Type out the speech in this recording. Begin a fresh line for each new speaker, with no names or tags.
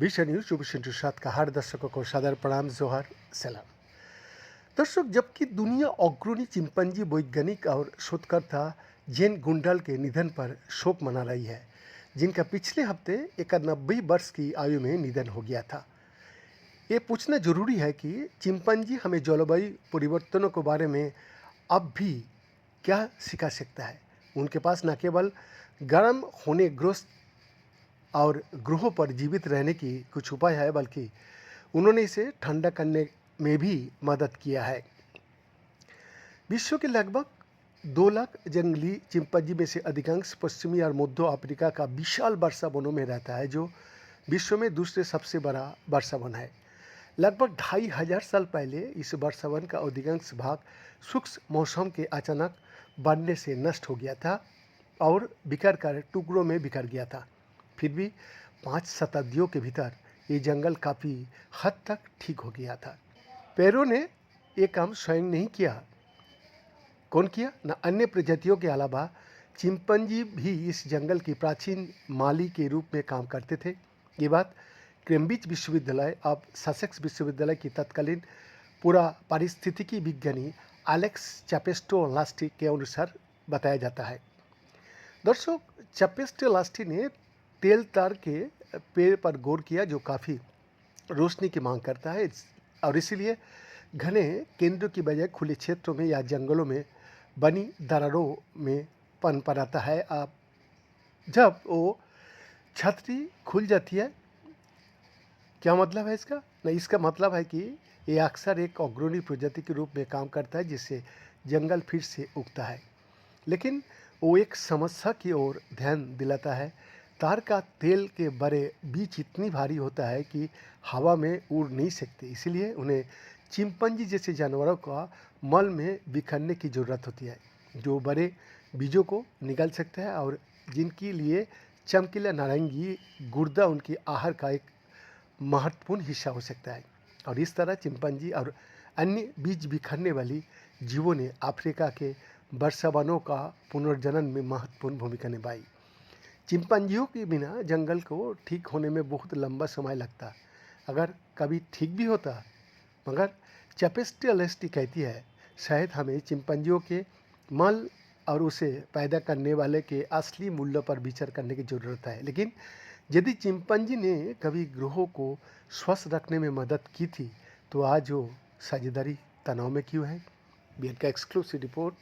विषय न्यूज 24/7 का हर दर्शकों को सादर प्रणाम, जोहार, सलाम। दर्शक, जबकि दुनिया अग्रणी चिंपैंजी वैज्ञानिक और शोधकर्ता जेन गुंडाल के निधन पर शोक मना रही है, जिनका पिछले हफ्ते 91 वर्ष की आयु में निधन हो गया था। ये पूछना जरूरी है कि चिंपैंजी हमें जलवायु परिवर्तनों के बारे में अब भी क्या सिखा सकता है। उनके पास न केवल गर्म होने ग्रस्त और ग्रहों पर जीवित रहने की कुछ उपाय है, बल्कि उन्होंने इसे ठंडा करने में भी मदद किया है। विश्व के लगभग 2 लाख जंगली चिंपैंजी में से अधिकांश पश्चिमी और मध्य अफ्रीका का विशाल वर्षा वनों में रहता है, जो विश्व में दूसरे सबसे बड़ा वर्षा वन है। लगभग 2500 साल पहले इस वर्षा वन का अधिकांश भाग शुष्क मौसम के अचानक बढ़ने से नष्ट हो गया था और बिखर कर टुकड़ों में बिखर गया था। फिर भी 5 शताब्दियों के भीतर ये जंगल काफ़ी हद तक ठीक हो गया था। पेरो ने ये काम स्वयं नहीं किया। कौन किया? न अन्य प्रजातियों के अलावा चिंपैंजी भी इस जंगल की प्राचीन माली के रूप में काम करते थे। ये बात कैम्ब्रिज विश्वविद्यालय, अब ससेक्स विश्वविद्यालय की तत्कालीन पूरा पारिस्थितिकी विज्ञानी एलेक्स चापेस्टो-लास्टी के अनुसार बताया जाता है। दर्शक, चापेस्टो-लास्टी ने तेल तार के पेड़ पर गौर किया, जो काफ़ी रोशनी की मांग करता है और इसीलिए घने केंद्रों की बजाय खुले क्षेत्रों में या जंगलों में बनी दरारों में पनप रहता है। अब जब वो छतरी खुल जाती है, क्या मतलब है इसका? नहीं, इसका मतलब है कि ये अक्सर एक अग्रणी प्रजाति के रूप में काम करता है, जिससे जंगल फिर से उगता है। लेकिन वो एक समस्या की ओर ध्यान दिलाता है। तार का तेल के बड़े बीज इतनी भारी होता है कि हवा में उड़ नहीं सकते, इसलिए उन्हें चिंपैंजी जैसे जानवरों का मल में बिखरने की ज़रूरत होती है, जो बड़े बीजों को निकाल सकते हैं और जिनके लिए चमकीला नारंगी गुर्दा उनकी आहार का एक महत्वपूर्ण हिस्सा हो सकता है। और इस तरह चिंपैंजी और अन्य बीज बिखरने वाली जीवों ने अफ्रीका के वर्षावनों का पुनर्जनन में महत्वपूर्ण भूमिका निभाई। चिंपैंजियों के बिना जंगल को ठीक होने में बहुत लंबा समय लगता, अगर कभी ठीक भी होता। मगर चापेस्टो-लास्टी कहती है, शायद हमें चिंपैंजियों के मल और उसे पैदा करने वाले के असली मूल्य पर विचार करने की ज़रूरत है। लेकिन यदि चिंपैंजी ने कभी ग्रहों को स्वस्थ रखने में मदद की थी, तो आज वो साझेदारी तनाव में क्यों है? बीएन का एक्सक्लूसिव रिपोर्ट।